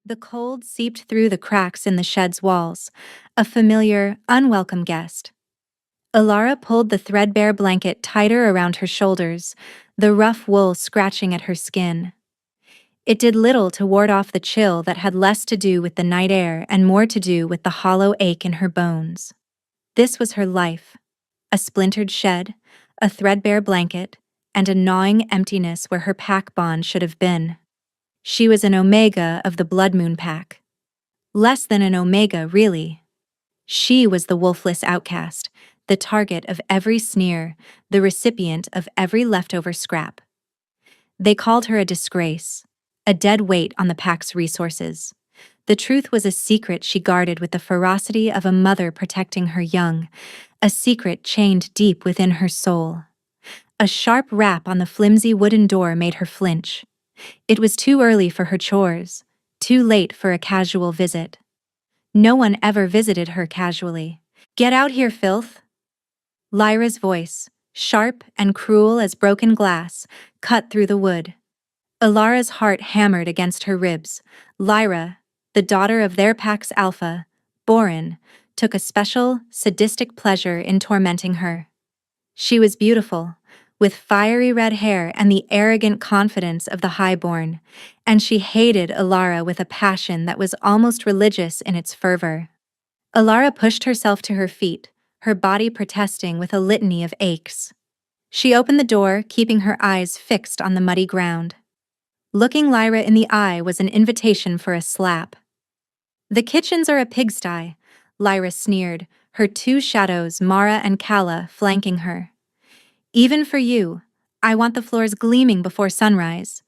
The cold seeped through the cracks in the shed's walls, a familiar, unwelcome guest. Alara pulled the threadbare blanket tighter around her shoulders, the rough wool scratching at her skin. It did little to ward off the chill that had less to do with the night air and more to do with the hollow ache in her bones. This was her life: a splintered shed, a threadbare blanket, and a gnawing emptiness where her pack bond should have been. She was an omega of the Blood Moon pack. Less than an omega, really. She was the wolfless outcast, the target of every sneer, the recipient of every leftover scrap. They called her a disgrace, a dead weight on the pack's resources. The truth was a secret she guarded with the ferocity of a mother protecting her young, a secret chained deep within her soul. A sharp rap on the flimsy wooden door made her flinch. It was too early for her chores, too late for a casual visit. No one ever visited her casually. "Get out here, filth!" Lyra's voice, sharp and cruel as broken glass, cut through the wood. Alara's heart hammered against her ribs. Lyra, the daughter of their pack's alpha, Borin, took a special, sadistic pleasure in tormenting her. She was beautiful, with fiery red hair and the arrogant confidence of the highborn, and she hated Alara with a passion that was almost religious in its fervor. Alara pushed herself to her feet, her body protesting with a litany of aches. She opened the door, keeping her eyes fixed on the muddy ground. Looking Lyra in the eye was an invitation for a slap. "The kitchens are a pigsty," Lyra sneered, her two shadows, Mare and Kala, flanking her. "Even for you, I want the floors gleaming before sunrise."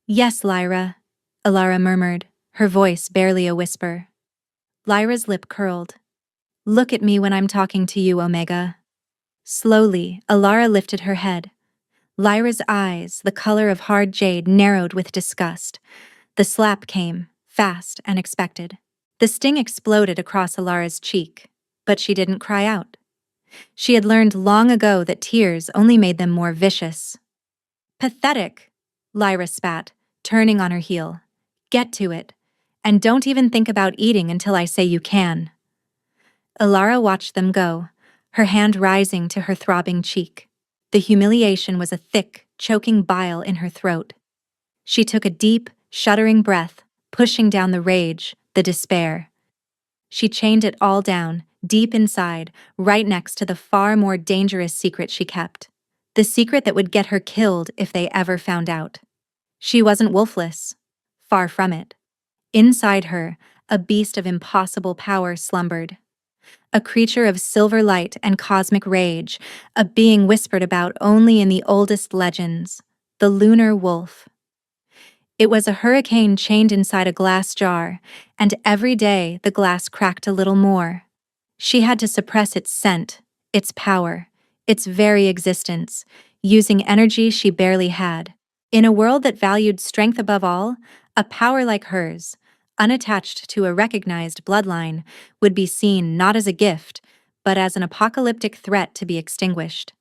"Yes, Lyra," Alara murmured, her voice barely a whisper. Lyra's lip curled. "Look at me when I'm talking to you, Omega." Slowly, Alara lifted her head. Lyra's eyes, the color of hard jade, narrowed with disgust. The slap came, fast and expected. The sting exploded across Alara's cheek, but she didn't cry out. She had learned long ago that tears only made them more vicious. "Pathetic," Lyra spat, turning on her heel. "Get to it, and don't even think about eating until I say you can." Alara watched them go, her hand rising to her throbbing cheek. The humiliation was a thick, choking bile in her throat. She took a deep, shuddering breath, pushing down the rage, the despair. She chained it all down, deep inside, right next to the far more dangerous secret she kept. The secret that would get her killed if they ever found out. She wasn't wolfless. Far from it. Inside her, a beast of impossible power slumbered. A creature of silver light and cosmic rage, a being whispered about only in the oldest legends, the lunar wolf. It was a hurricane chained inside a glass jar, and every day the glass cracked a little more. She had to suppress its scent, its power, its very existence, using energy she barely had. In a world that valued strength above all, a power like hers, unattached to a recognized bloodline, would be seen not as a gift, but as an apocalyptic threat to be extinguished.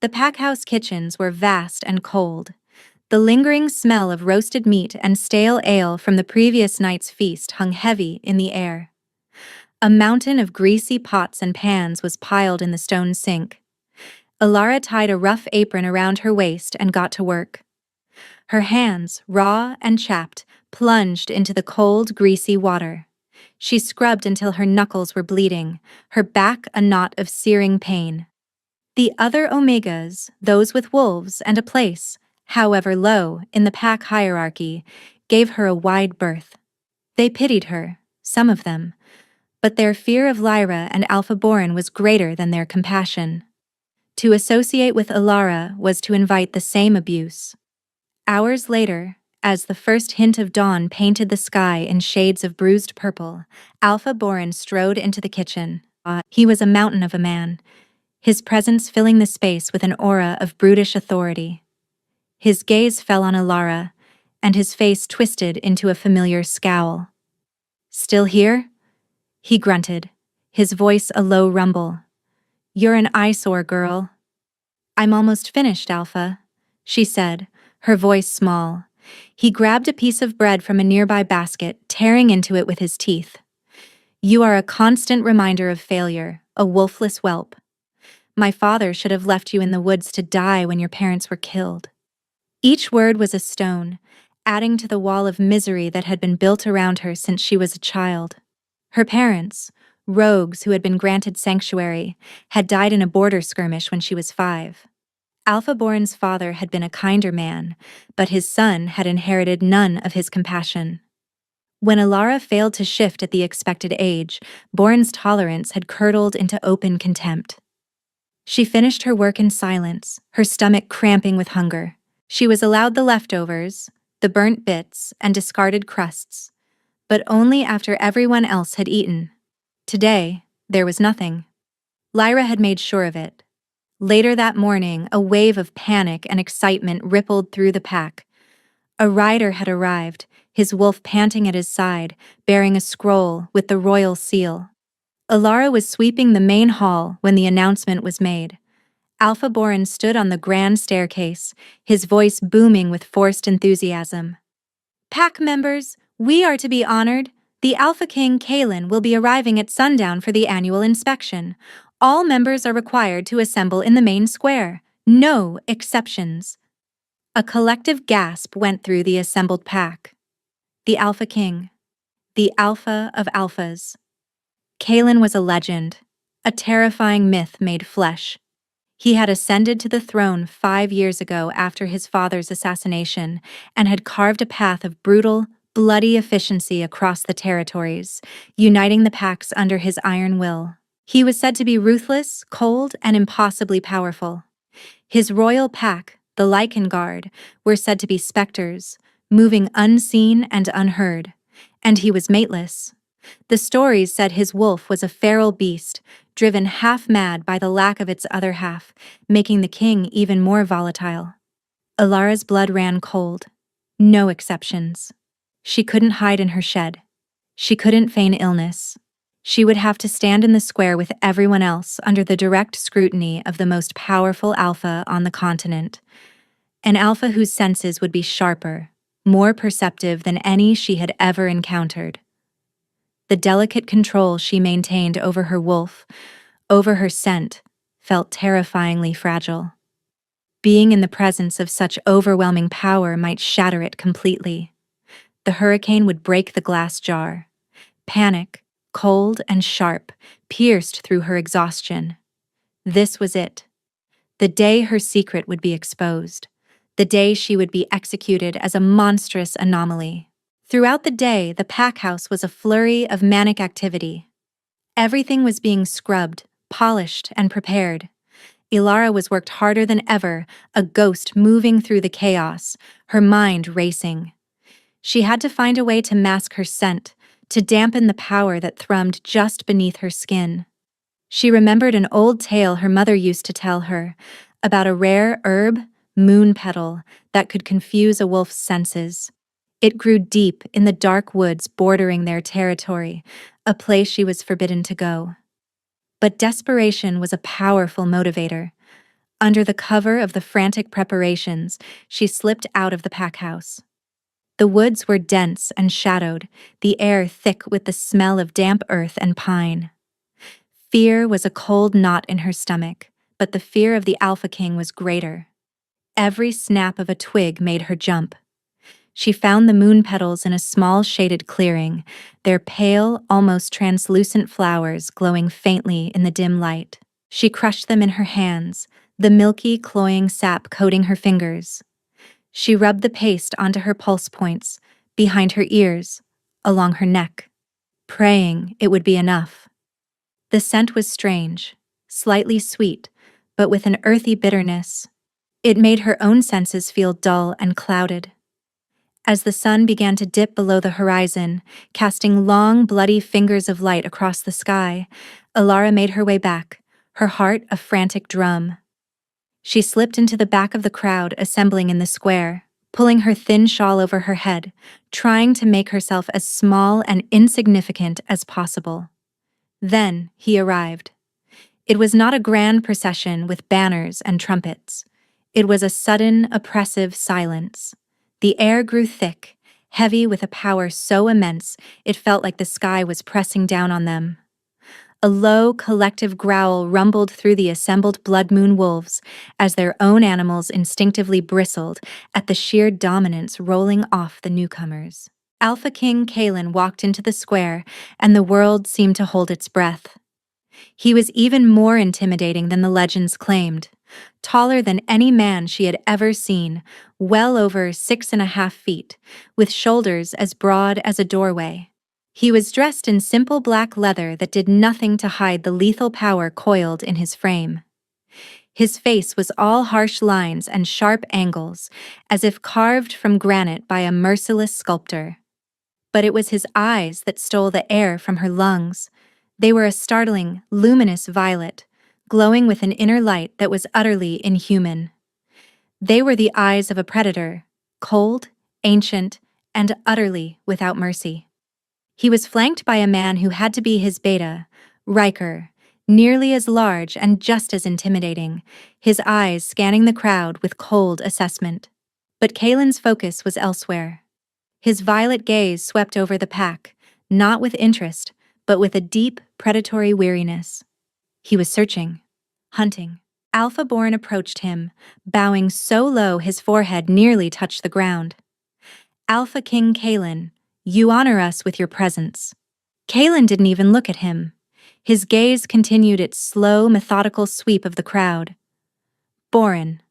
The packhouse kitchens were vast and cold. The lingering smell of roasted meat and stale ale from the previous night's feast hung heavy in the air. A mountain of greasy pots and pans was piled in the stone sink. Alara tied a rough apron around her waist and got to work. Her hands, raw and chapped, plunged into the cold, greasy water. She scrubbed until her knuckles were bleeding, her back a knot of searing pain. The other Omegas, those with wolves and a place, however low, in the pack hierarchy, gave her a wide berth. They pitied her, some of them, but their fear of Lyra and Alpha Borin was greater than their compassion. To associate with Alara was to invite the same abuse. Hours later, as the first hint of dawn painted the sky in shades of bruised purple, Alpha Borin strode into the kitchen. He was a mountain of a man, his presence filling the space with an aura of brutish authority. His gaze fell on Alara, and his face twisted into a familiar scowl. "Still here?" he grunted, his voice a low rumble. "You're an eyesore, girl." "I'm almost finished, Alpha," she said, her voice small, He grabbed a piece of bread from a nearby basket, tearing into it with his teeth. You are a constant reminder of failure, a wolfless whelp. My father should have left you in the woods to die when your parents were killed. Each word was a stone, adding to the wall of misery that had been built around her since she was a child. Her parents, rogues who had been granted sanctuary, had died in a border skirmish when she was 5. Alpha Boren's father had been a kinder man, but his son had inherited none of his compassion. When Alara failed to shift at the expected age, Boren's tolerance had curdled into open contempt. She finished her work in silence, her stomach cramping with hunger. She was allowed the leftovers, the burnt bits, and discarded crusts, but only after everyone else had eaten. Today, there was nothing. Lyra had made sure of it. Later that morning, a wave of panic and excitement rippled through the pack. A rider had arrived, his wolf panting at his side, bearing a scroll with the royal seal. Alara was sweeping the main hall when the announcement was made. Alpha Boren stood on the grand staircase, his voice booming with forced enthusiasm. Pack members, we are to be honored. The Alpha King Kalen will be arriving at sundown for the annual inspection. All members are required to assemble in the main square. No exceptions. A collective gasp went through the assembled pack. The Alpha King. The Alpha of Alphas. Kalen was a legend, a terrifying myth made flesh. He had ascended to the throne 5 years ago after his father's assassination and had carved a path of brutal, bloody efficiency across the territories, uniting the packs under his iron will. He was said to be ruthless, cold, and impossibly powerful. His royal pack, the Lycan Guard, were said to be specters, moving unseen and unheard, and he was mateless. The stories said his wolf was a feral beast, driven half-mad by the lack of its other half, making the king even more volatile. Alara's blood ran cold. No exceptions. She couldn't hide in her shed. She couldn't feign illness. She would have to stand in the square with everyone else under the direct scrutiny of the most powerful alpha on the continent. An alpha whose senses would be sharper, more perceptive than any she had ever encountered. The delicate control she maintained over her wolf, over her scent, felt terrifyingly fragile. Being in the presence of such overwhelming power might shatter it completely. The hurricane would break the glass jar. Panic, cold and sharp, pierced through her exhaustion. This was it. The day her secret would be exposed. The day she would be executed as a monstrous anomaly. Throughout the day, the pack house was a flurry of manic activity. Everything was being scrubbed, polished, and prepared. Ilara was worked harder than ever, a ghost moving through the chaos, her mind racing. She had to find a way to mask her scent, to dampen the power that thrummed just beneath her skin. She remembered an old tale her mother used to tell her about a rare herb, moon petal, that could confuse a wolf's senses. It grew deep in the dark woods bordering their territory, a place she was forbidden to go. But desperation was a powerful motivator. Under the cover of the frantic preparations, she slipped out of the pack house. The woods were dense and shadowed, the air thick with the smell of damp earth and pine. Fear was a cold knot in her stomach, but the fear of the Alpha King was greater. Every snap of a twig made her jump. She found the moon petals in a small shaded clearing, their pale, almost translucent flowers glowing faintly in the dim light. She crushed them in her hands, the milky, cloying sap coating her fingers. She rubbed the paste onto her pulse points, behind her ears, along her neck, praying it would be enough. The scent was strange, slightly sweet, but with an earthy bitterness. It made her own senses feel dull and clouded. As the sun began to dip below the horizon, casting long, bloody fingers of light across the sky, Alara made her way back, her heart a frantic drum. She slipped into the back of the crowd assembling in the square, pulling her thin shawl over her head, trying to make herself as small and insignificant as possible. Then he arrived. It was not a grand procession with banners and trumpets. It was a sudden, oppressive silence. The air grew thick, heavy with a power so immense it felt like the sky was pressing down on them. A low, collective growl rumbled through the assembled Blood Moon wolves as their own animals instinctively bristled at the sheer dominance rolling off the newcomers. Alpha King Kalen walked into the square, and the world seemed to hold its breath. He was even more intimidating than the legends claimed. Taller than any man she had ever seen, well over 6.5 feet, with shoulders as broad as a doorway. He was dressed in simple black leather that did nothing to hide the lethal power coiled in his frame. His face was all harsh lines and sharp angles, as if carved from granite by a merciless sculptor. But it was his eyes that stole the air from her lungs. They were a startling, luminous violet, glowing with an inner light that was utterly inhuman. They were the eyes of a predator, cold, ancient, and utterly without mercy. He was flanked by a man who had to be his beta, Riker, nearly as large and just as intimidating, his eyes scanning the crowd with cold assessment. But Kalen's focus was elsewhere. His violet gaze swept over the pack, not with interest, but with a deep, predatory weariness. He was searching, hunting. Alpha Born approached him, bowing so low his forehead nearly touched the ground. Alpha King Kalen, you honor us with your presence. Kalen didn't even look at him. His gaze continued its slow, methodical sweep of the crowd. Borin.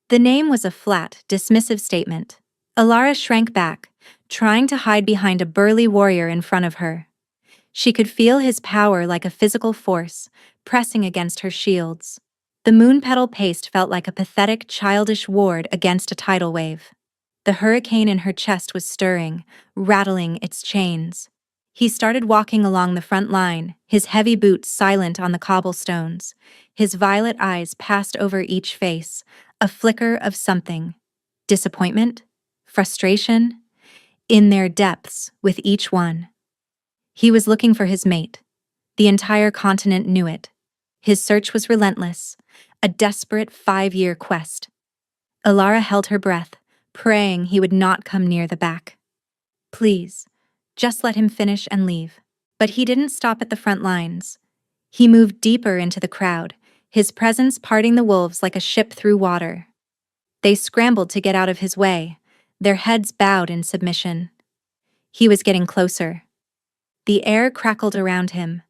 The name was a flat, dismissive statement. Alara shrank back, trying to hide behind a burly warrior in front of her. She could feel his power like a physical force, pressing against her shields. The moon petal paste felt like a pathetic, childish ward against a tidal wave. The hurricane in her chest was stirring, rattling its chains. He started walking along the front line, his heavy boots silent on the cobblestones. His violet eyes passed over each face, a flicker of something. Disappointment? Frustration? In their depths, with each one. He was looking for his mate. The entire continent knew it. His search was relentless, a desperate 5-year quest. Alara held her breath, praying he would not come near the back. Please, just let him finish and leave. But he didn't stop at the front lines. He moved deeper into the crowd, his presence parting the wolves like a ship through water. They scrambled to get out of his way, their heads bowed in submission. He was getting closer. The air crackled around him.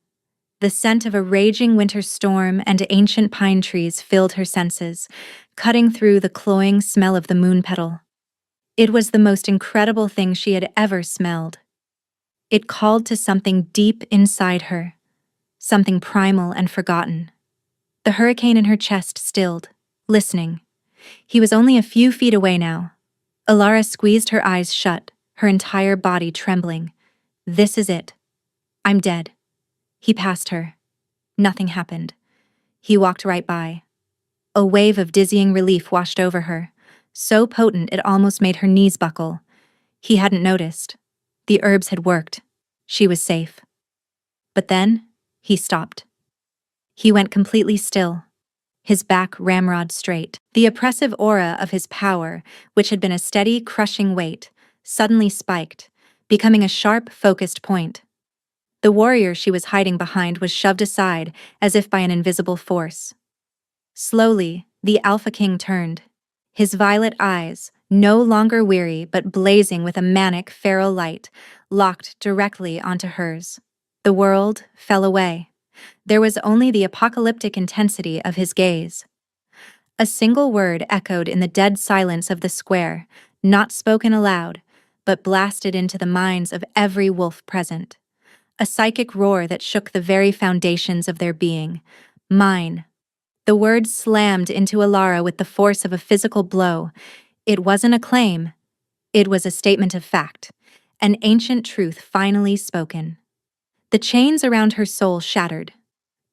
The scent of a raging winter storm and ancient pine trees filled her senses, cutting through the cloying smell of the moon petal. It was the most incredible thing she had ever smelled. It called to something deep inside her, something primal and forgotten. The hurricane in her chest stilled, listening. He was only a few feet away now. Alara squeezed her eyes shut, her entire body trembling. This is it. I'm dead. He passed her. Nothing happened. He walked right by. A wave of dizzying relief washed over her, so potent it almost made her knees buckle. He hadn't noticed. The herbs had worked. She was safe. But then, he stopped. He went completely still, his back ramrod straight. The oppressive aura of his power, which had been a steady, crushing weight, suddenly spiked, becoming a sharp, focused point. The warrior she was hiding behind was shoved aside as if by an invisible force. Slowly, the Alpha King turned. His violet eyes, no longer weary but blazing with a manic, feral light, locked directly onto hers. The world fell away. There was only the apocalyptic intensity of his gaze. A single word echoed in the dead silence of the square, not spoken aloud, but blasted into the minds of every wolf present. A psychic roar that shook the very foundations of their being. Mine. The word slammed into Alara with the force of a physical blow. It wasn't a claim. It was a statement of fact. An ancient truth finally spoken. The chains around her soul shattered.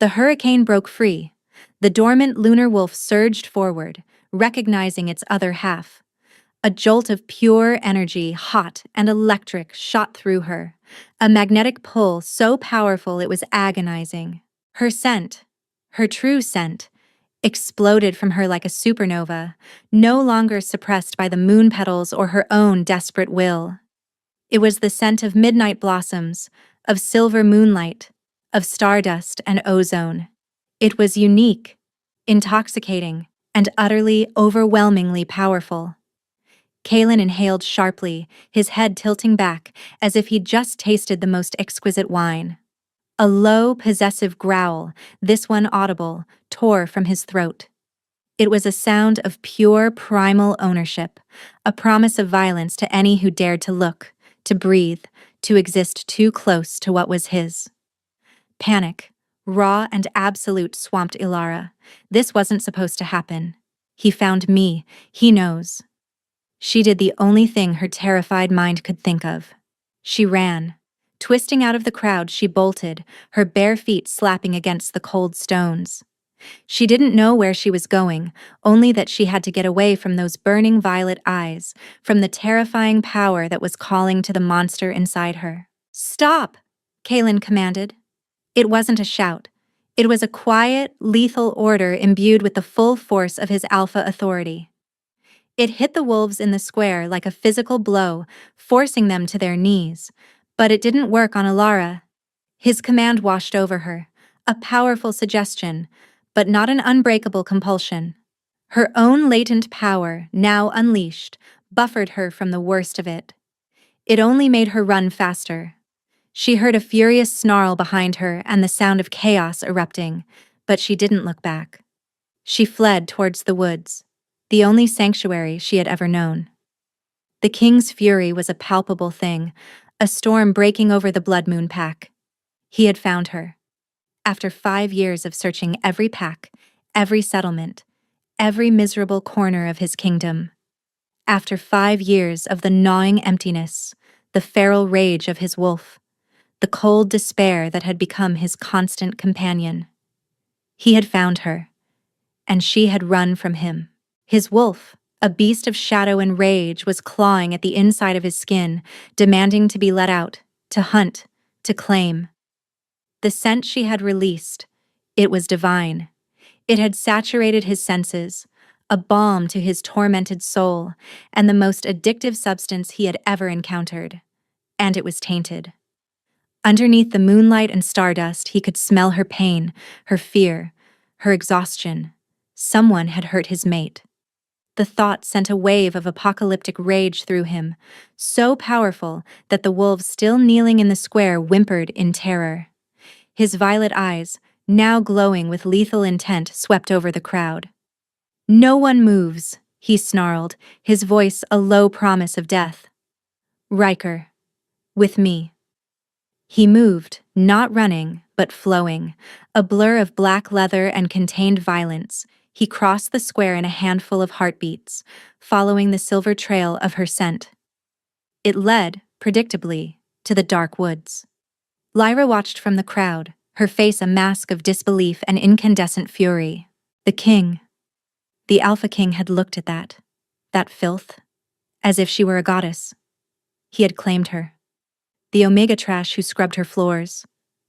The hurricane broke free. The dormant lunar wolf surged forward, recognizing its other half. A jolt of pure energy, hot and electric, shot through her. A magnetic pull so powerful it was agonizing. Her scent, her true scent, exploded from her like a supernova, no longer suppressed by the moon petals or her own desperate will. It was the scent of midnight blossoms, of silver moonlight, of stardust and ozone. It was unique, intoxicating, and utterly, overwhelmingly powerful. Kalen inhaled sharply, his head tilting back, as if he'd just tasted the most exquisite wine. A low, possessive growl, this one audible, tore from his throat. It was a sound of pure, primal ownership, a promise of violence to any who dared to look, to breathe, to exist too close to what was his. Panic, raw and absolute, swamped Ilara. This wasn't supposed to happen. He found me, he knows. She did the only thing her terrified mind could think of. She ran. Twisting out of the crowd, she bolted, her bare feet slapping against the cold stones. She didn't know where she was going, only that she had to get away from those burning violet eyes, from the terrifying power that was calling to the monster inside her. "Stop!" Kalen commanded. It wasn't a shout. It was a quiet, lethal order imbued with the full force of his alpha authority. It hit the wolves in the square like a physical blow, forcing them to their knees. But it didn't work on Ilara. His command washed over her, a powerful suggestion, but not an unbreakable compulsion. Her own latent power, now unleashed, buffered her from the worst of it. It only made her run faster. She heard a furious snarl behind her and the sound of chaos erupting, but she didn't look back. She fled towards the woods, the only sanctuary she had ever known. The king's fury was a palpable thing, a storm breaking over the Blood Moon pack. He had found her. After 5 years of searching every pack, every settlement, every miserable corner of his kingdom. After 5 years of the gnawing emptiness, the feral rage of his wolf, the cold despair that had become his constant companion. He had found her, and she had run from him. His wolf, a beast of shadow and rage, was clawing at the inside of his skin, demanding to be let out, to hunt, to claim. The scent she had released, it was divine. It had saturated his senses, a balm to his tormented soul, and the most addictive substance he had ever encountered. And it was tainted. Underneath the moonlight and stardust, he could smell her pain, her fear, her exhaustion. Someone had hurt his mate. The thought sent a wave of apocalyptic rage through him, so powerful that the wolves still kneeling in the square whimpered in terror. His violet eyes, now glowing with lethal intent, swept over the crowd. "No one moves," he snarled, his voice a low promise of death. "Riker. With me." He moved, not running, but flowing, a blur of black leather and contained violence. He crossed the square in a handful of heartbeats, following the silver trail of her scent. It led, predictably, to the dark woods. Lyra watched from the crowd, her face a mask of disbelief and incandescent fury. The king, the Alpha King, had looked at that filth, as if she were a goddess. He had claimed her. The Omega trash who scrubbed her floors,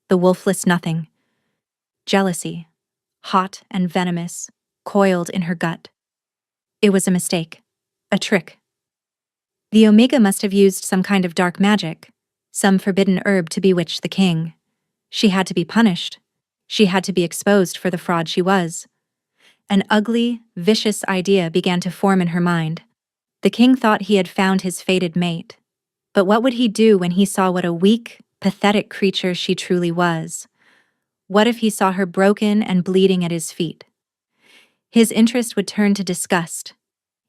the wolfless nothing. Jealousy, hot and venomous, coiled in her gut. It was a mistake, a trick. The Omega must have used some kind of dark magic, some forbidden herb to bewitch the king. She had to be punished. She had to be exposed for the fraud she was. An ugly, vicious idea began to form in her mind. The king thought he had found his fated mate. But what would he do when he saw what a weak, pathetic creature she truly was? What if he saw her broken and bleeding at his feet? His interest would turn to disgust.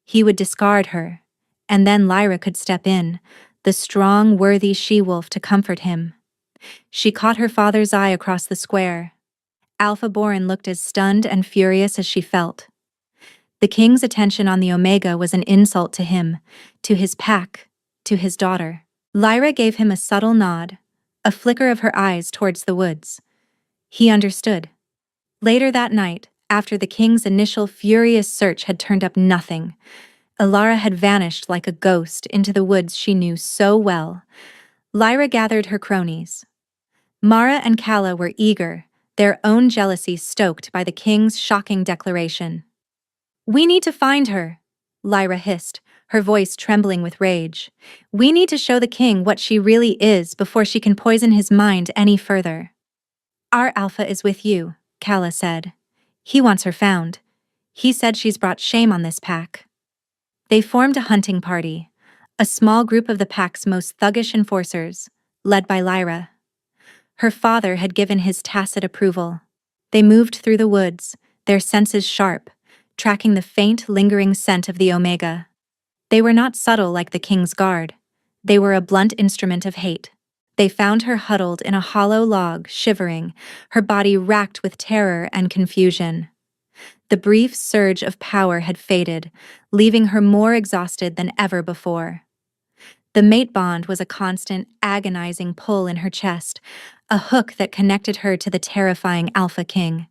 He would discard her, and then Lyra could step in, the strong, worthy she-wolf, to comfort him. She caught her father's eye across the square. Alpha Boren looked as stunned and furious as she felt. The king's attention on the Omega was an insult to him, to his pack, to his daughter. Lyra gave him a subtle nod, a flicker of her eyes towards the woods. He understood. Later that night, after the king's initial furious search had turned up nothing, Ilara had vanished like a ghost into the woods she knew so well. Lyra gathered her cronies. Mara and Kala were eager, their own jealousy stoked by the king's shocking declaration. "We need to find her," Lyra hissed, her voice trembling with rage. "We need to show the king what she really is before she can poison his mind any further." "Our Alpha is with you," Kala said. "He wants her found. He said she's brought shame on this pack." They formed a hunting party, a small group of the pack's most thuggish enforcers, led by Lyra. Her father had given his tacit approval. They moved through the woods, their senses sharp, tracking the faint, lingering scent of the Omega. They were not subtle like the king's guard. They were a blunt instrument of hate. They found her huddled in a hollow log, shivering, her body racked with terror and confusion. The brief surge of power had faded, leaving her more exhausted than ever before. The mate bond was a constant, agonizing pull in her chest, a hook that connected her to the terrifying Alpha King.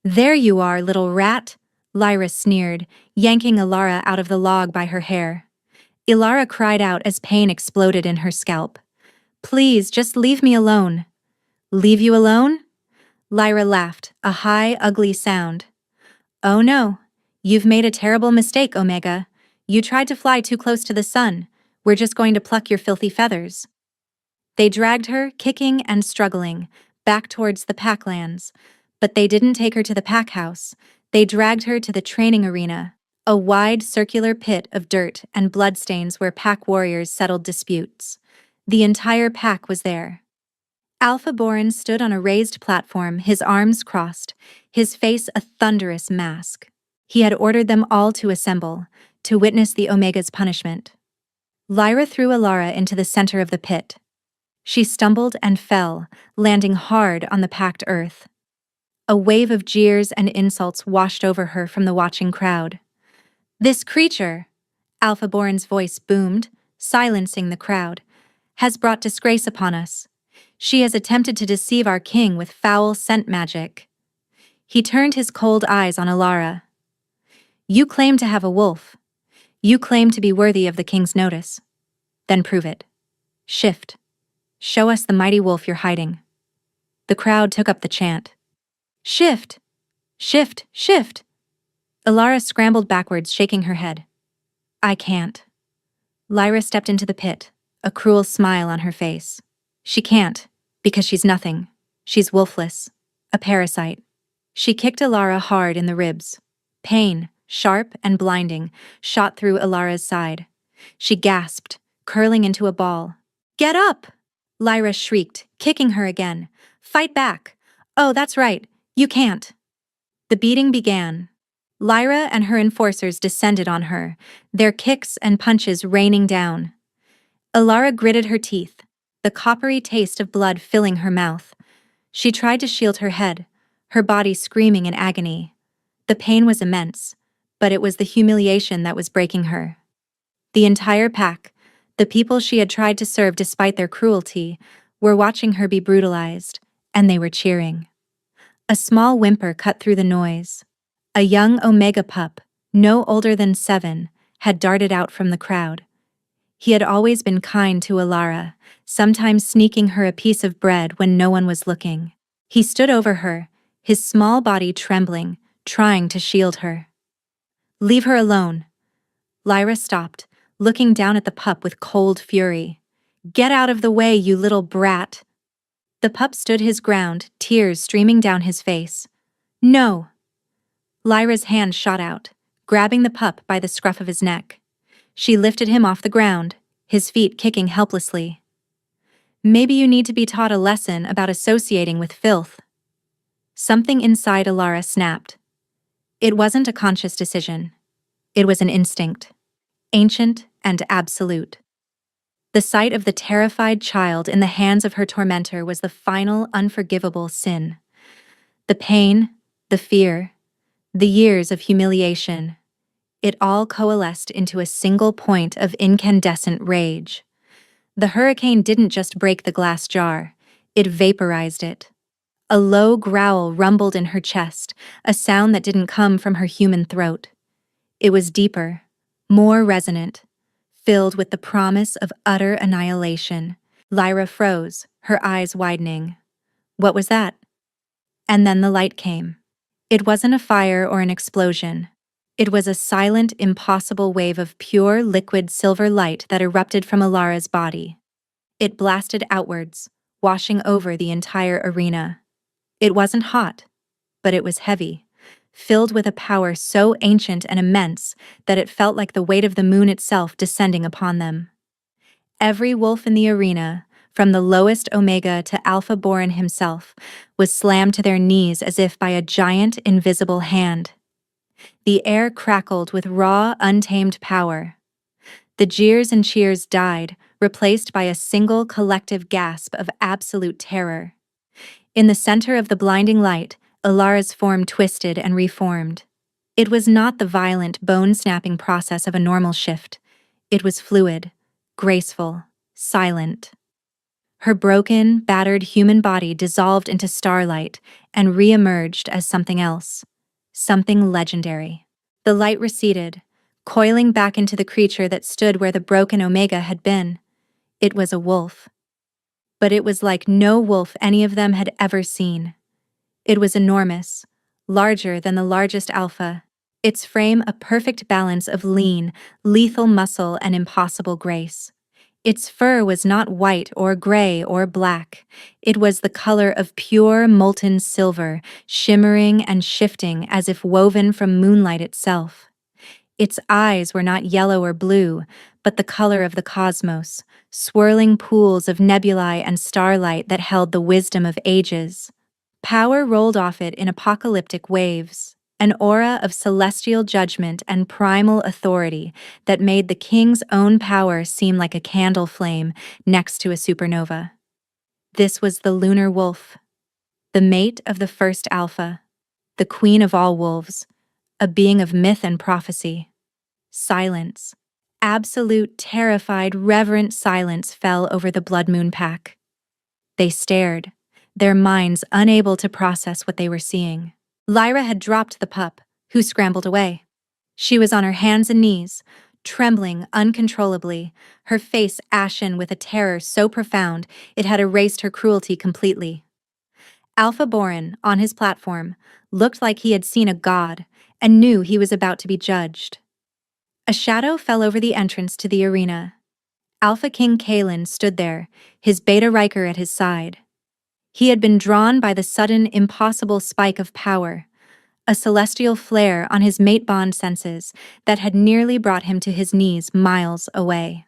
"There you are, little rat," Lyra sneered, yanking Ilara out of the log by her hair. Ilara cried out as pain exploded in her scalp. "Please, just leave me alone." "Leave you alone?" Lyra laughed, a high, ugly sound. "Oh no. You've made a terrible mistake, Omega. You tried to fly too close to the sun. We're just going to pluck your filthy feathers." They dragged her, kicking and struggling, back towards the packlands. But they didn't take her to the pack house. They dragged her to the training arena, a wide circular pit of dirt and bloodstains where pack warriors settled disputes. The entire pack was there. Alpha Boran stood on a raised platform, his arms crossed, his face a thunderous mask. He had ordered them all to assemble, to witness the Omega's punishment. Lyra threw Ilara into the center of the pit. She stumbled and fell, landing hard on the packed earth. A wave of jeers and insults washed over her from the watching crowd. "This creature," Alpha Boran's voice boomed, silencing the crowd, "has brought disgrace upon us. She has attempted to deceive our king with foul scent magic." He turned his cold eyes on Ilara. "You claim to have a wolf. You claim to be worthy of the king's notice. Then prove it. Shift. Show us the mighty wolf you're hiding." The crowd took up the chant. "Shift! Shift! Shift!" Ilara scrambled backwards, shaking her head. "I can't." Lyra stepped into the pit, a cruel smile on her face. "She can't, because she's nothing. She's wolfless, a parasite." She kicked Ilara hard in the ribs. Pain, sharp and blinding, shot through Ilara's side. She gasped, curling into a ball. "Get up!" Lyra shrieked, kicking her again. "Fight back! Oh, that's right, you can't." The beating began. Lyra and her enforcers descended on her, their kicks and punches raining down. Ilara gritted her teeth, the coppery taste of blood filling her mouth. She tried to shield her head, her body screaming in agony. The pain was immense, but it was the humiliation that was breaking her. The entire pack, the people she had tried to serve despite their cruelty, were watching her be brutalized, and they were cheering. A small whimper cut through the noise. A young Omega pup, no older than 7, had darted out from the crowd. He had always been kind to Ilara, sometimes sneaking her a piece of bread when no one was looking. He stood over her, his small body trembling, trying to shield her. "Leave her alone." Lyra stopped, looking down at the pup with cold fury. "Get out of the way, you little brat." The pup stood his ground, tears streaming down his face. "No." Lyra's hand shot out, grabbing the pup by the scruff of his neck. She lifted him off the ground, his feet kicking helplessly. "Maybe you need to be taught a lesson about associating with filth." Something inside Ilara snapped. It wasn't a conscious decision. It was an instinct, ancient and absolute. The sight of the terrified child in the hands of her tormentor was the final, unforgivable sin. The pain, the fear, the years of humiliation, it all coalesced into a single point of incandescent rage. The hurricane didn't just break the glass jar, it vaporized it. A low growl rumbled in her chest, a sound that didn't come from her human throat. It was deeper, more resonant, filled with the promise of utter annihilation. Lyra froze, her eyes widening. What was that? And then the light came. It wasn't a fire or an explosion. It was a silent, impossible wave of pure, liquid silver light that erupted from Alara's body. It blasted outwards, washing over the entire arena. It wasn't hot, but it was heavy, filled with a power so ancient and immense that it felt like the weight of the moon itself descending upon them. Every wolf in the arena, from the lowest Omega to Alpha Boron himself, was slammed to their knees as if by a giant, invisible hand. The air crackled with raw, untamed power. The jeers and cheers died, replaced by a single collective gasp of absolute terror. In the center of the blinding light, Alara's form twisted and reformed. It was not the violent, bone-snapping process of a normal shift. It was fluid, graceful, silent. Her broken, battered human body dissolved into starlight and re-emerged as something else. Something legendary. The light receded, coiling back into the creature that stood where the broken Omega had been. It was a wolf. But it was like no wolf any of them had ever seen. It was enormous, larger than the largest alpha, its frame a perfect balance of lean, lethal muscle and impossible grace. Its fur was not white or gray or black. It was the color of pure molten silver, shimmering and shifting as if woven from moonlight itself. Its eyes were not yellow or blue, but the color of the cosmos, swirling pools of nebulae and starlight that held the wisdom of ages. Power rolled off it in apocalyptic waves, an aura of celestial judgment and primal authority that made the king's own power seem like a candle flame next to a supernova. This was the lunar wolf, the mate of the first alpha, the queen of all wolves, a being of myth and prophecy. Silence, absolute, terrified, reverent silence fell over the Blood Moon pack. They stared, their minds unable to process what they were seeing. Lyra had dropped the pup, who scrambled away. She was on her hands and knees, trembling uncontrollably, her face ashen with a terror so profound it had erased her cruelty completely. Alpha Boron, on his platform, looked like he had seen a god and knew he was about to be judged. A shadow fell over the entrance to the arena. Alpha King Kalen stood there, his Beta Riker at his side. He had been drawn by the sudden, impossible spike of power, a celestial flare on his mate bond senses that had nearly brought him to his knees miles away.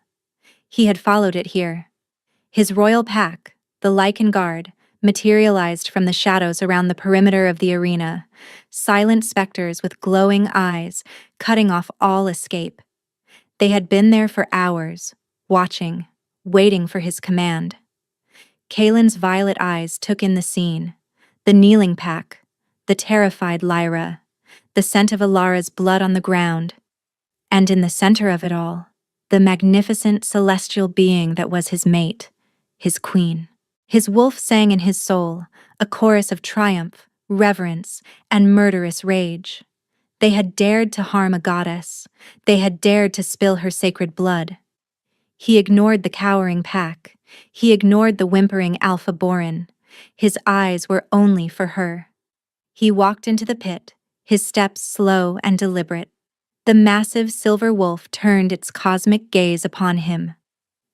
He had followed it here. His royal pack, the Lycan Guard, materialized from the shadows around the perimeter of the arena, silent specters with glowing eyes, cutting off all escape. They had been there for hours, watching, waiting for his command. Kalen's violet eyes took in the scene, the kneeling pack, the terrified Lyra, the scent of Alara's blood on the ground, and in the center of it all, the magnificent celestial being that was his mate, his queen. His wolf sang in his soul, a chorus of triumph, reverence, and murderous rage. They had dared to harm a goddess. They had dared to spill her sacred blood. He ignored the cowering pack. He ignored the whimpering Alpha Boron. His eyes were only for her. He walked into the pit, his steps slow and deliberate. The massive silver wolf turned its cosmic gaze upon him.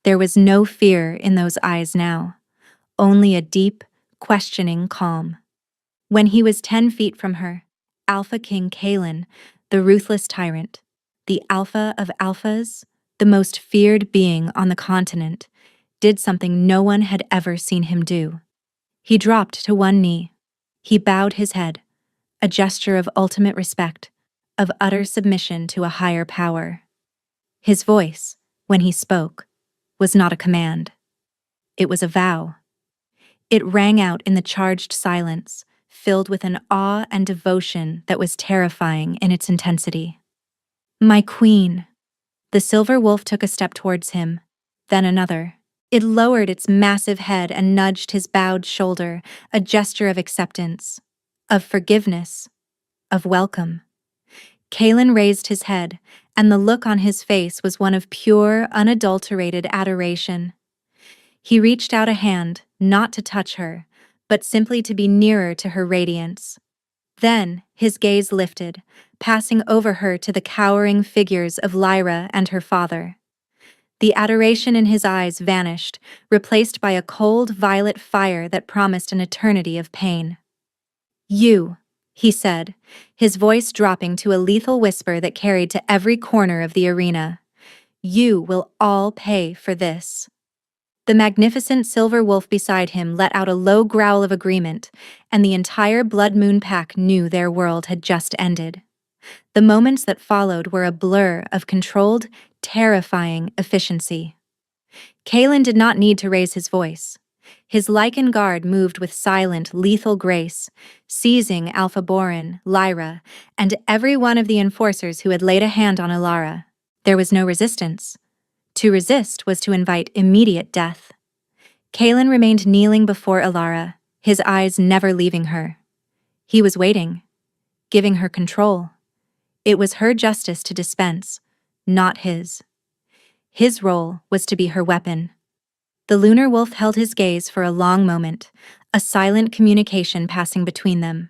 There was no fear in those eyes now, only a deep, questioning calm. When he was 10 feet from her, Alpha King Kalen, the ruthless tyrant, the alpha of alphas, the most feared being on the continent, did something no one had ever seen him do. He dropped to one knee. He bowed his head, a gesture of ultimate respect, of utter submission to a higher power. His voice, when he spoke, was not a command. It was a vow. It rang out in the charged silence, filled with an awe and devotion that was terrifying in its intensity. "My queen." The silver wolf took a step towards him, then another. It lowered its massive head and nudged his bowed shoulder, a gesture of acceptance, of forgiveness, of welcome. Kalen raised his head, and the look on his face was one of pure, unadulterated adoration. He reached out a hand, not to touch her, but simply to be nearer to her radiance. Then, his gaze lifted, passing over her to the cowering figures of Lyra and her father. The adoration in his eyes vanished, replaced by a cold violet fire that promised an eternity of pain. "You," he said, his voice dropping to a lethal whisper that carried to every corner of the arena. "You will all pay for this." The magnificent silver wolf beside him let out a low growl of agreement, and the entire Blood Moon pack knew their world had just ended. The moments that followed were a blur of controlled, terrifying efficiency. Kalen did not need to raise his voice. His Lycan guard moved with silent, lethal grace, seizing Alpha Borin, Lyra, and every one of the enforcers who had laid a hand on Alara. There was no resistance. To resist was to invite immediate death. Kalen remained kneeling before Alara, his eyes never leaving her. He was waiting, giving her control. It was her justice to dispense, not his. His role was to be her weapon. The lunar wolf held his gaze for a long moment, a silent communication passing between them.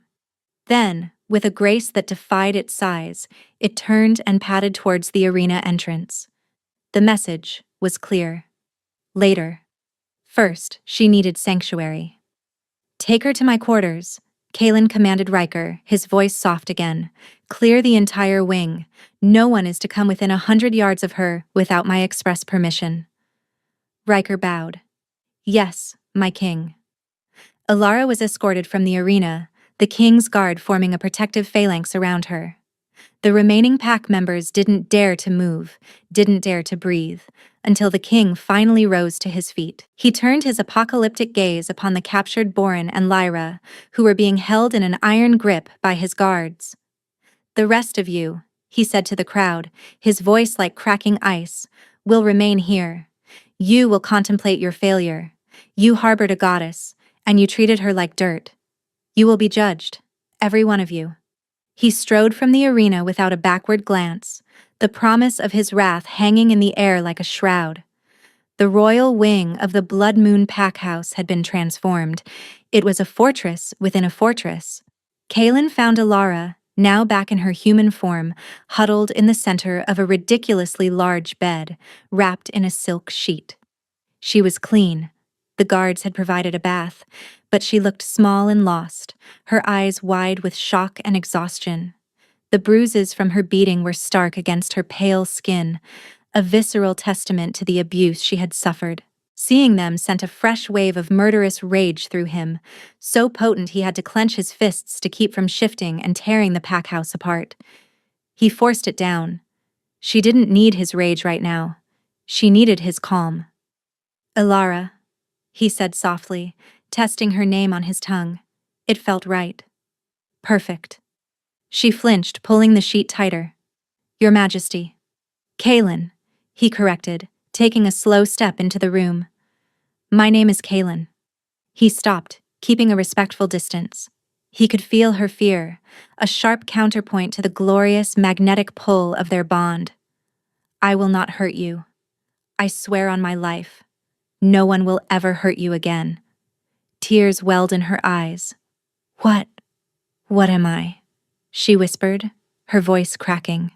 Then, with a grace that defied its size, it turned and padded towards the arena entrance. The message was clear. Later. First, she needed sanctuary. "Take her to my quarters," Kalen commanded Riker, his voice soft again. "Clear the entire wing. No one is to come within 100 yards of her without my express permission." Riker bowed. "Yes, my king." Alara was escorted from the arena, the king's guard forming a protective phalanx around her. The remaining pack members didn't dare to move, didn't dare to breathe, until the king finally rose to his feet. He turned his apocalyptic gaze upon the captured Borin and Lyra, who were being held in an iron grip by his guards. "The rest of you," he said to the crowd, his voice like cracking ice, "will remain here. You will contemplate your failure. You harbored a goddess, and you treated her like dirt. You will be judged, every one of you." He strode from the arena without a backward glance, the promise of his wrath hanging in the air like a shroud. The royal wing of the Blood Moon packhouse had been transformed. It was a fortress within a fortress. Kalen found Alara, now back in her human form, huddled in the center of a ridiculously large bed, wrapped in a silk sheet. She was clean. The guards had provided a bath, but she looked small and lost, her eyes wide with shock and exhaustion. The bruises from her beating were stark against her pale skin, a visceral testament to the abuse she had suffered. Seeing them sent a fresh wave of murderous rage through him, so potent he had to clench his fists to keep from shifting and tearing the packhouse apart. He forced it down. She didn't need his rage right now. She needed his calm. "Alara," he said softly, testing her name on his tongue. It felt right. Perfect. She flinched, pulling the sheet tighter. "Your Majesty." "Kalen," he corrected, taking a slow step into the room. "My name is Kalen." He stopped, keeping a respectful distance. He could feel her fear, a sharp counterpoint to the glorious magnetic pull of their bond. "I will not hurt you. I swear on my life. No one will ever hurt you again." Tears welled in her eyes. What am I?" she whispered, her voice cracking.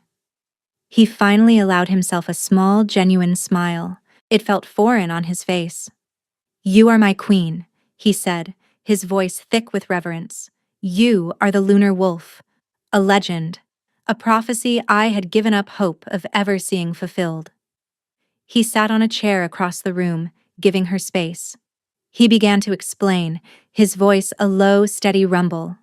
He finally allowed himself a small, genuine smile. It felt foreign on his face. "You are my queen," he said, his voice thick with reverence. "You are the lunar wolf. A legend. A prophecy I had given up hope of ever seeing fulfilled." He sat on a chair across the room, giving her space. He began to explain, his voice a low, steady rumble.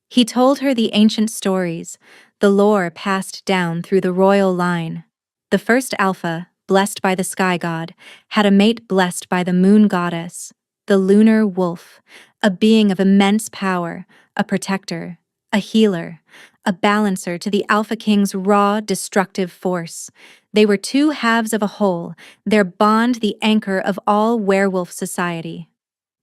He told her the ancient stories, the lore passed down through the royal line. The first alpha, blessed by the sky god, had a mate blessed by the moon goddess, the lunar wolf, a being of immense power, a protector, a healer, a balancer to the Alpha King's raw, destructive force. They were two halves of a whole, their bond the anchor of all werewolf society.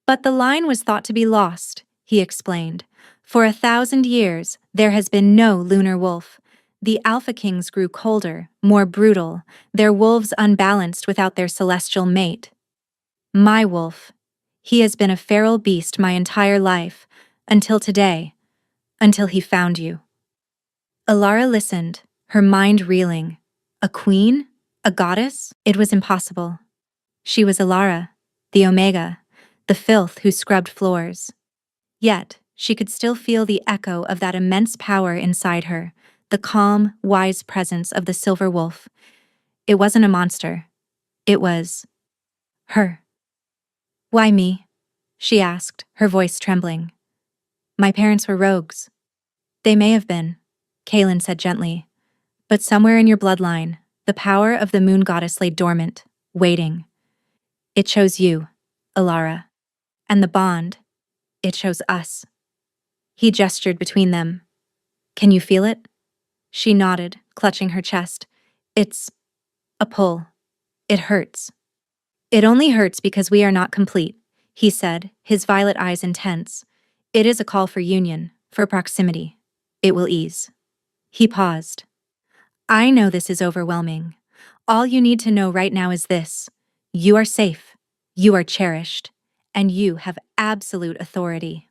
But the line was thought to be lost, he explained. For 1,000 years, there has been no lunar wolf. The Alpha Kings grew colder, more brutal, their wolves unbalanced without their celestial mate. "My wolf," He has been a feral beast my entire life, until today, until he found you. Alara listened, her mind reeling. A queen? A goddess? It was impossible. She was Alara, the Omega, the filth who scrubbed floors. Yet, she could still feel the echo of that immense power inside her, the calm, wise presence of the silver wolf. It wasn't a monster. It was her. Why me? She asked, her voice trembling. My parents were rogues. They may have been, Kaelin said gently. But somewhere in your bloodline, the power of the moon goddess lay dormant, waiting. It chose you, Alara. And the bond, it chose us. He gestured between them. Can you feel it? She nodded, clutching her chest. It's a pull. It hurts. It only hurts because we are not complete, he said, his violet eyes intense. It is a call for union, for proximity. It will ease. He paused. I know this is overwhelming. All you need to know right now is this. You are safe. You are cherished. And you have absolute authority.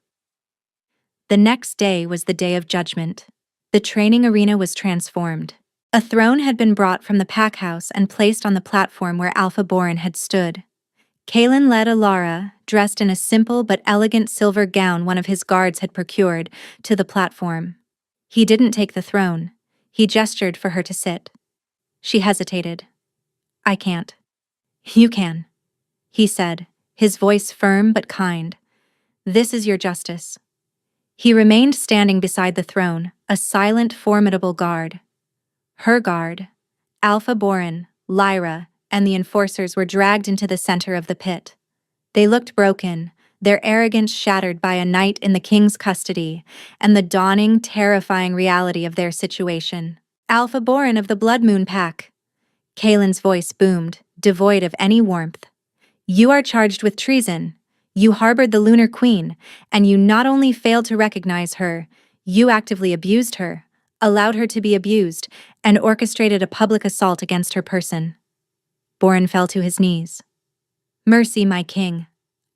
The next day was the day of judgment. The training arena was transformed. A throne had been brought from the pack house and placed on the platform where Alpha Boran had stood. Kaelin led Alara, dressed in a simple but elegant silver gown one of his guards had procured, to the platform. He didn't take the throne. He gestured for her to sit. She hesitated. I can't. You can, he said, his voice firm but kind. This is your justice. He remained standing beside the throne, a silent, formidable guard. Her guard, Alpha Boran, Lyra, and the enforcers were dragged into the center of the pit. They looked broken, their arrogance shattered by a night in the king's custody, and the dawning, terrifying reality of their situation. Alpha Boran of the Blood Moon Pack. Kaelin's voice boomed, devoid of any warmth. You are charged with treason. You harbored the Lunar Queen, and you not only failed to recognize her, you actively abused her, allowed her to be abused, and orchestrated a public assault against her person. Boran fell to his knees. Mercy, my king.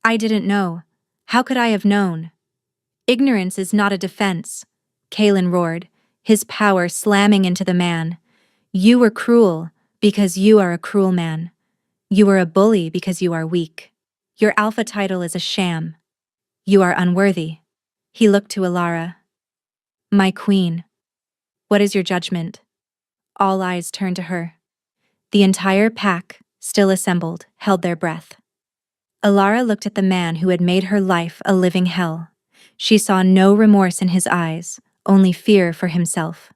I didn't know. How could I have known? Ignorance is not a defense, Kaelin roared, his power slamming into the man. You were cruel, because you are a cruel man. You were a bully because you are weak. Your alpha title is a sham. You are unworthy. He looked to Alara. My queen. What is your judgment? All eyes turned to her. The entire pack, still assembled, held their breath. Alara looked at the man who had made her life a living hell. She saw no remorse in his eyes, only fear for himself.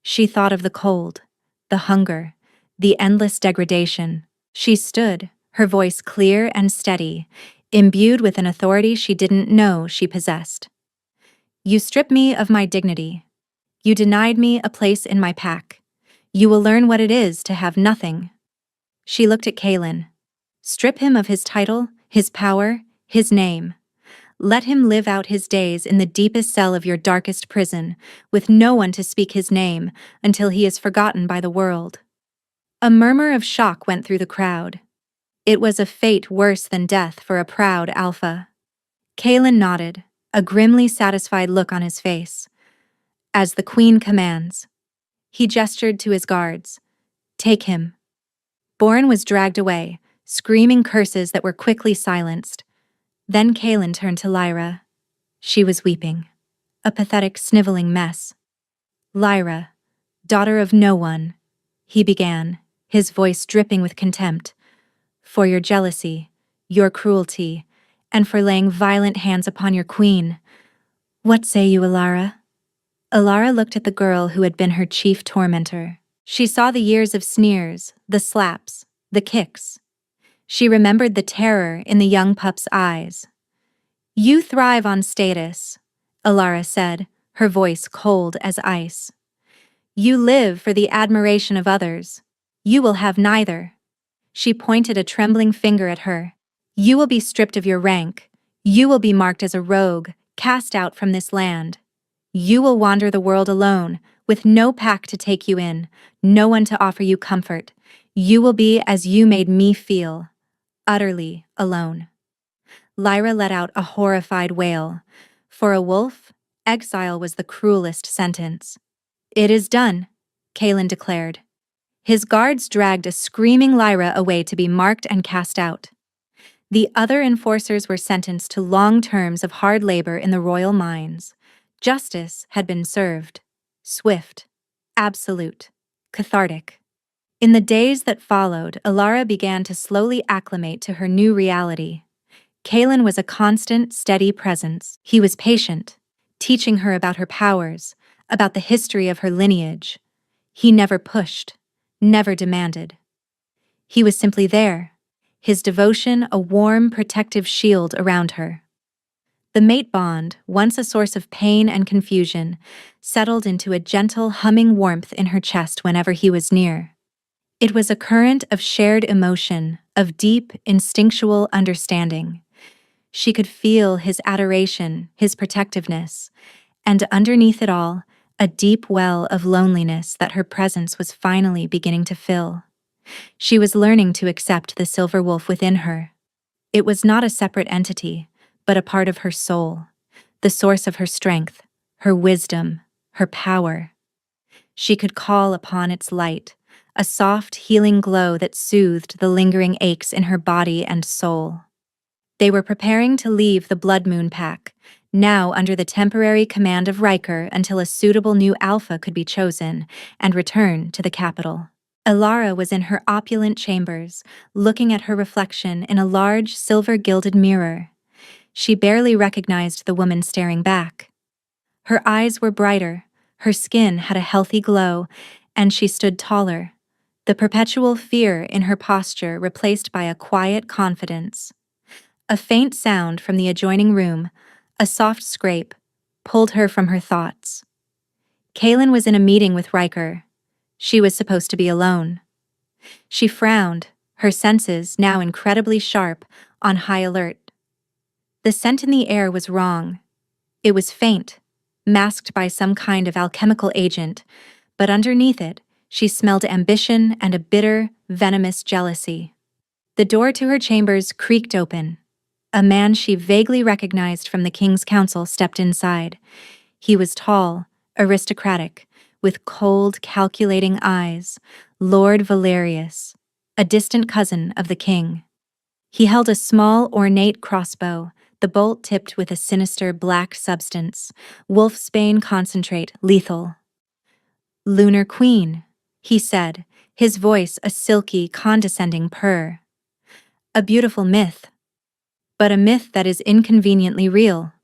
She thought of the cold, the hunger, the endless degradation. She stood, her voice clear and steady, imbued with an authority she didn't know she possessed. You stripped me of my dignity. You denied me a place in my pack. You will learn what it is to have nothing. She looked at Kaelin. Strip him of his title, his power, his name. Let him live out his days in the deepest cell of your darkest prison, with no one to speak his name until he is forgotten by the world. A murmur of shock went through the crowd. It was a fate worse than death for a proud alpha. Kaelin nodded, a grimly satisfied look on his face. As the queen commands. He gestured to his guards. Take him. Boran was dragged away, screaming curses that were quickly silenced. Then Kaelin turned to Lyra. She was weeping. A pathetic, sniveling mess. Lyra, daughter of no one, he began, his voice dripping with contempt. For your jealousy, your cruelty, and for laying violent hands upon your queen. What say you, Alara? Alara looked at the girl who had been her chief tormentor. She saw the years of sneers, the slaps, the kicks. She remembered the terror in the young pup's eyes. You thrive on status, Alara said, her voice cold as ice. You live for the admiration of others. You will have neither. She pointed a trembling finger at her. You will be stripped of your rank. You will be marked as a rogue, cast out from this land. You will wander the world alone, with no pack to take you in, no one to offer you comfort. You will be as you made me feel, utterly alone. Lyra let out a horrified wail. For a wolf, exile was the cruelest sentence. "It is done," Kalen declared. His guards dragged a screaming Lyra away to be marked and cast out. The other enforcers were sentenced to long terms of hard labor in the royal mines. Justice had been served. Swift, absolute, cathartic. In the days that followed, Alara began to slowly acclimate to her new reality. Kalen was a constant, steady presence. He was patient, teaching her about her powers, about the history of her lineage. He never pushed, never demanded. He was simply there, his devotion a warm, protective shield around her. The mate bond, once a source of pain and confusion, settled into a gentle, humming warmth in her chest whenever he was near. It was a current of shared emotion, of deep, instinctual understanding. She could feel his adoration, his protectiveness, and underneath it all, a deep well of loneliness that her presence was finally beginning to fill. She was learning to accept the silver wolf within her. It was not a separate entity, but a part of her soul, the source of her strength, her wisdom, her power. She could call upon its light, a soft, healing glow that soothed the lingering aches in her body and soul. They were preparing to leave the Blood Moon Pack, now under the temporary command of Riker until a suitable new alpha could be chosen, and return to the capital. Alara was in her opulent chambers, looking at her reflection in a large, silver-gilded mirror. She barely recognized the woman staring back. Her eyes were brighter, her skin had a healthy glow, and she stood taller, the perpetual fear in her posture replaced by a quiet confidence. A faint sound from the adjoining room, a soft scrape, pulled her from her thoughts. Kalen was in a meeting with Riker. She was supposed to be alone. She frowned, her senses, now incredibly sharp, on high alert. The scent in the air was wrong. It was faint, masked by some kind of alchemical agent, but underneath it, she smelled ambition and a bitter, venomous jealousy. The door to her chambers creaked open. A man she vaguely recognized from the King's Council stepped inside. He was tall, aristocratic, with cold, calculating eyes, Lord Valerius, a distant cousin of the king. He held a small, ornate crossbow, the bolt tipped with a sinister black substance, wolfsbane concentrate, lethal. "Lunar Queen," he said, his voice a silky, condescending purr. "A beautiful myth. But a myth that is inconveniently real."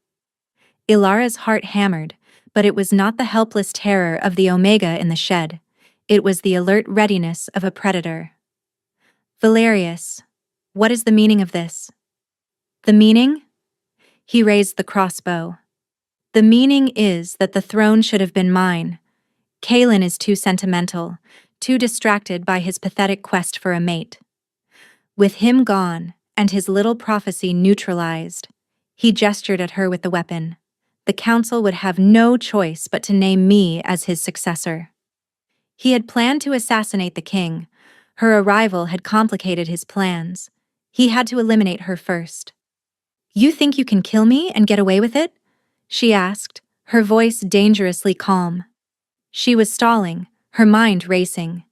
Ilara's heart hammered, but it was not the helpless terror of the Omega in the shed. It was the alert readiness of a predator. "Valerius, what is the meaning of this?" "The meaning?" He raised the crossbow. "The meaning is that the throne should have been mine. Kalen is too sentimental, too distracted by his pathetic quest for a mate. With him gone, and his little prophecy neutralized," he gestured at her with the weapon, "the council would have no choice but to name me as his successor." He had planned to assassinate the king. Her arrival had complicated his plans. He had to eliminate her first. "You think you can kill me and get away with it?" she asked, her voice dangerously calm. She was stalling, her mind racing.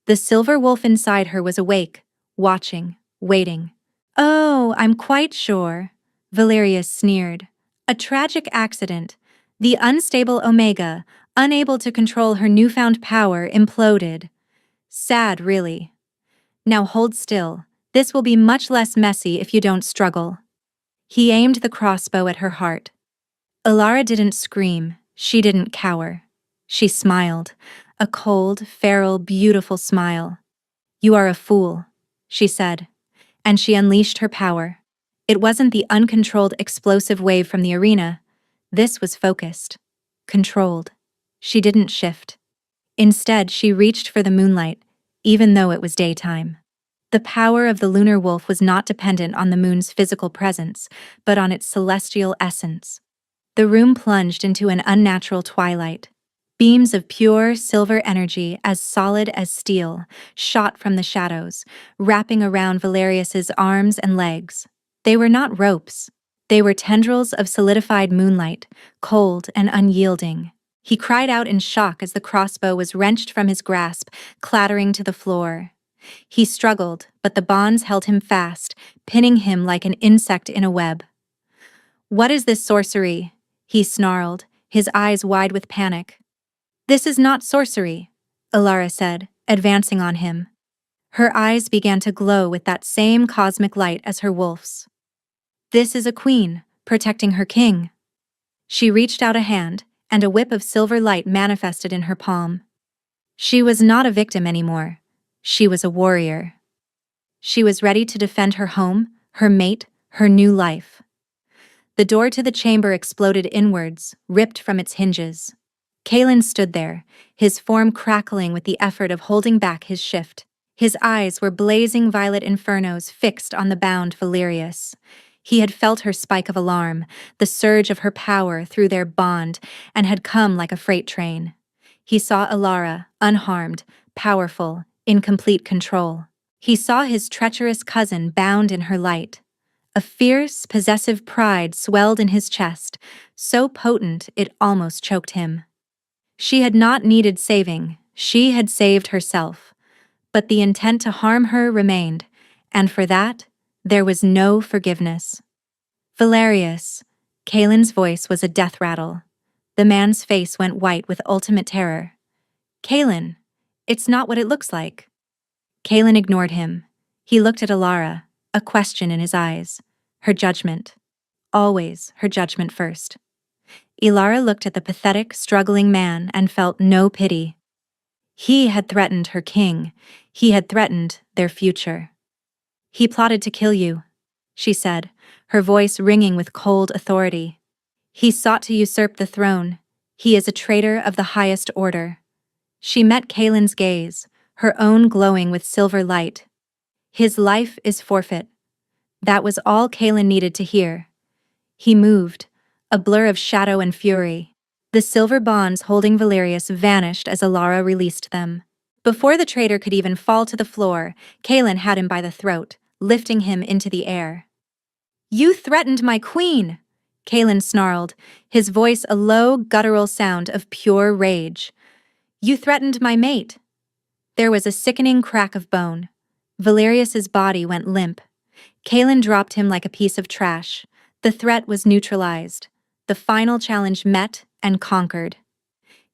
The silver wolf inside her was awake, watching, waiting. "Oh, I'm quite sure," Valerius sneered. "A tragic accident. The unstable Omega, unable to control her newfound power, imploded. Sad, really. Now hold still. This will be much less messy if you don't struggle." He aimed the crossbow at her heart. Alara didn't scream. She didn't cower. She smiled, a cold, feral, beautiful smile. "You are a fool," she said. And she unleashed her power. It wasn't the uncontrolled explosive wave from the arena. This was focused, controlled. She didn't shift. Instead, she reached for the moonlight, even though it was daytime. The power of the lunar wolf was not dependent on the moon's physical presence, but on its celestial essence. The room plunged into an unnatural twilight. Beams of pure, silver energy, as solid as steel, shot from the shadows, wrapping around Valerius's arms and legs. They were not ropes. They were tendrils of solidified moonlight, cold and unyielding. He cried out in shock as the crossbow was wrenched from his grasp, clattering to the floor. He struggled, but the bonds held him fast, pinning him like an insect in a web. "What is this sorcery?" he snarled, his eyes wide with panic. "This is not sorcery," Alara said, advancing on him. Her eyes began to glow with that same cosmic light as her wolf's. "This is a queen, protecting her king." She reached out a hand, and a whip of silver light manifested in her palm. She was not a victim anymore. She was a warrior. She was ready to defend her home, her mate, her new life. The door to the chamber exploded inwards, ripped from its hinges. Kalen stood there, his form crackling with the effort of holding back his shift. His eyes were blazing violet infernos fixed on the bound Valerius. He had felt her spike of alarm, the surge of her power through their bond, and had come like a freight train. He saw Alara, unharmed, powerful, in complete control. He saw his treacherous cousin bound in her light. A fierce, possessive pride swelled in his chest, so potent it almost choked him. She had not needed saving, she had saved herself. But the intent to harm her remained, and for that, there was no forgiveness. "Valerius," Kalen's voice was a death rattle. The man's face went white with ultimate terror. "Kalen, it's not what it looks like." Kalen ignored him. He looked at Alara, a question in his eyes. Her judgment. Always her judgment first. Ilara looked at the pathetic, struggling man and felt no pity. He had threatened her king. He had threatened their future. "He plotted to kill you," she said, her voice ringing with cold authority. "He sought to usurp the throne. He is a traitor of the highest order." She met Kalen's gaze, her own glowing with silver light. "His life is forfeit." That was all Kalen needed to hear. He moved, a blur of shadow and fury. The silver bonds holding Valerius vanished as Alara released them. Before the traitor could even fall to the floor, Kalen had him by the throat, lifting him into the air. "You threatened my queen!" Kalen snarled, his voice a low, guttural sound of pure rage. "You threatened my mate!" There was a sickening crack of bone. Valerius's body went limp. Kalen dropped him like a piece of trash. The threat was neutralized. The final challenge met and conquered.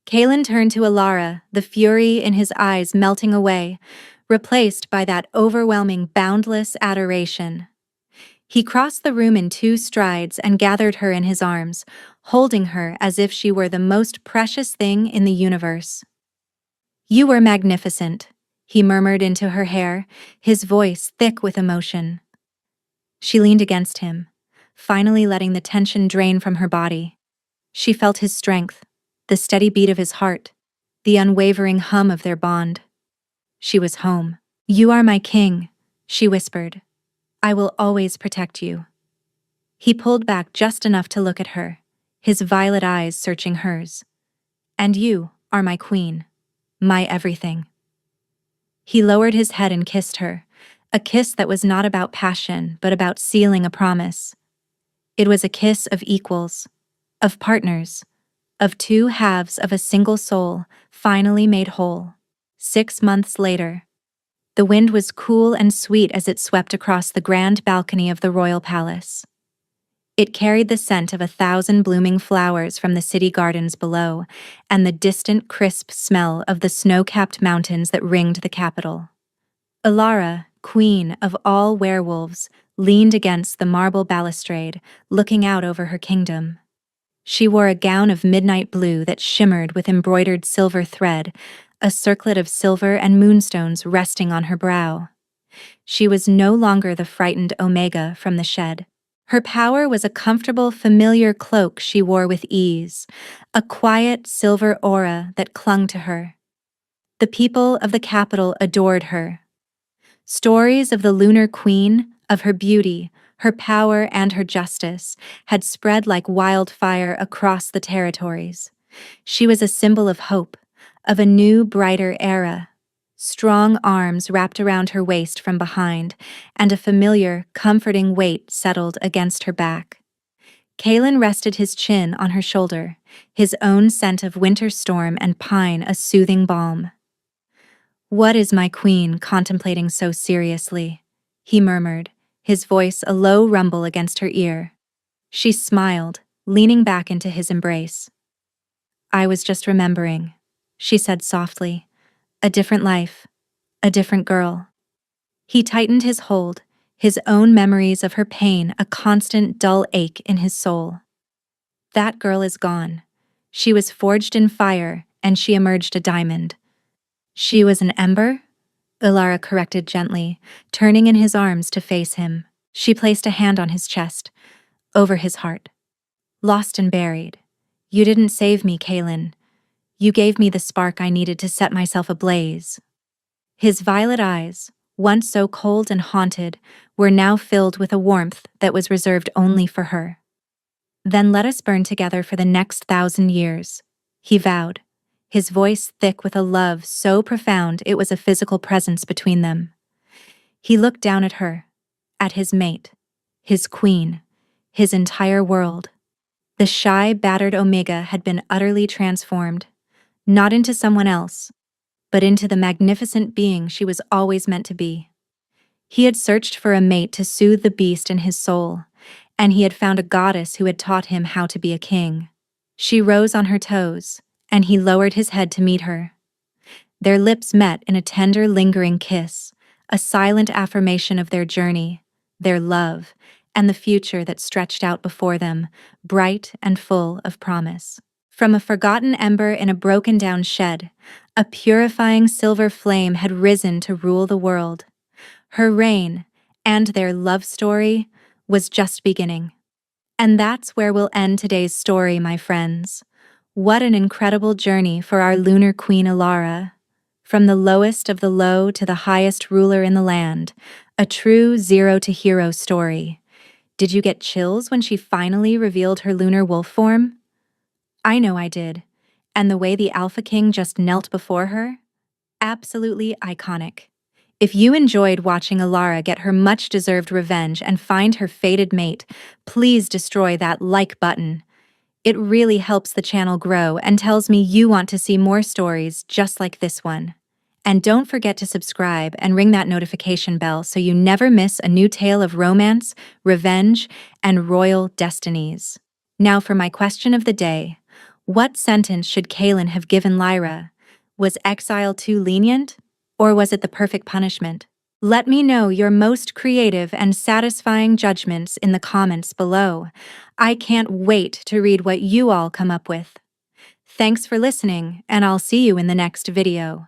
Kalen turned to Alara, the fury in his eyes melting away, replaced by that overwhelming, boundless adoration. He crossed the room in 2 strides and gathered her in his arms, holding her as if she were the most precious thing in the universe. "You were magnificent," he murmured into her hair, his voice thick with emotion. She leaned against him, finally letting the tension drain from her body. She felt his strength, the steady beat of his heart, the unwavering hum of their bond. She was home. "You are my king," she whispered. "I will always protect you." He pulled back just enough to look at her, his violet eyes searching hers. "And you are my queen, my everything." He lowered his head and kissed her, a kiss that was not about passion, but about sealing a promise. It was a kiss of equals, of partners, of 2 halves of a single soul, finally made whole. 6 months later. The wind was cool and sweet as it swept across the grand balcony of the royal palace. It carried the scent of 1,000 blooming flowers from the city gardens below, and the distant, crisp smell of the snow-capped mountains that ringed the capital. Alara, queen of all werewolves, leaned against the marble balustrade, looking out over her kingdom. She wore a gown of midnight blue that shimmered with embroidered silver thread, a circlet of silver and moonstones resting on her brow. She was no longer the frightened Omega from the shed. Her power was a comfortable, familiar cloak she wore with ease, a quiet silver aura that clung to her. The people of the capital adored her. Stories of the Lunar Queen, of her beauty, her power, and her justice had spread like wildfire across the territories. She was a symbol of hope, of a new, brighter era. Strong arms wrapped around her waist from behind, and a familiar, comforting weight settled against her back. Kalen rested his chin on her shoulder, his own scent of winter storm and pine a soothing balm. "What is my queen contemplating so seriously?" he murmured, his voice a low rumble against her ear. She smiled, leaning back into his embrace. "I was just remembering," she said softly. "A different life, a different girl." He tightened his hold, his own memories of her pain a constant dull ache in his soul. "That girl is gone. She was forged in fire, and she emerged a diamond." "She was an ember?" Ilara corrected gently, turning in his arms to face him. She placed a hand on his chest, over his heart. "Lost and buried. You didn't save me, Kalen. You gave me the spark I needed to set myself ablaze." His violet eyes, once so cold and haunted, were now filled with a warmth that was reserved only for her. "Then let us burn together for the next 1,000 years," he vowed, his voice thick with a love so profound it was a physical presence between them. He looked down at her, at his mate, his queen, his entire world. The shy, battered Omega had been utterly transformed, not into someone else, but into the magnificent being she was always meant to be. He had searched for a mate to soothe the beast in his soul, and he had found a goddess who had taught him how to be a king. She rose on her toes, and he lowered his head to meet her. Their lips met in a tender, lingering kiss, a silent affirmation of their journey, their love, and the future that stretched out before them, bright and full of promise. From a forgotten ember in a broken-down shed, a purifying silver flame had risen to rule the world. Her reign, and their love story, was just beginning. And that's where we'll end today's story, my friends. What an incredible journey for our lunar queen Ilara. From the lowest of the low to the highest ruler in the land, a true zero-to-hero story. Did you get chills when she finally revealed her lunar wolf form? I know I did. And the way the Alpha King just knelt before her? Absolutely iconic. If you enjoyed watching Ilara get her much-deserved revenge and find her fated mate, please destroy that like button. It really helps the channel grow and tells me you want to see more stories just like this one. And don't forget to subscribe and ring that notification bell so you never miss a new tale of romance, revenge, and royal destinies. Now for my question of the day. What sentence should Kalen have given Lyra? Was exile too lenient? Or was it the perfect punishment? Let me know your most creative and satisfying judgments in the comments below. I can't wait to read what you all come up with. Thanks for listening, and I'll see you in the next video.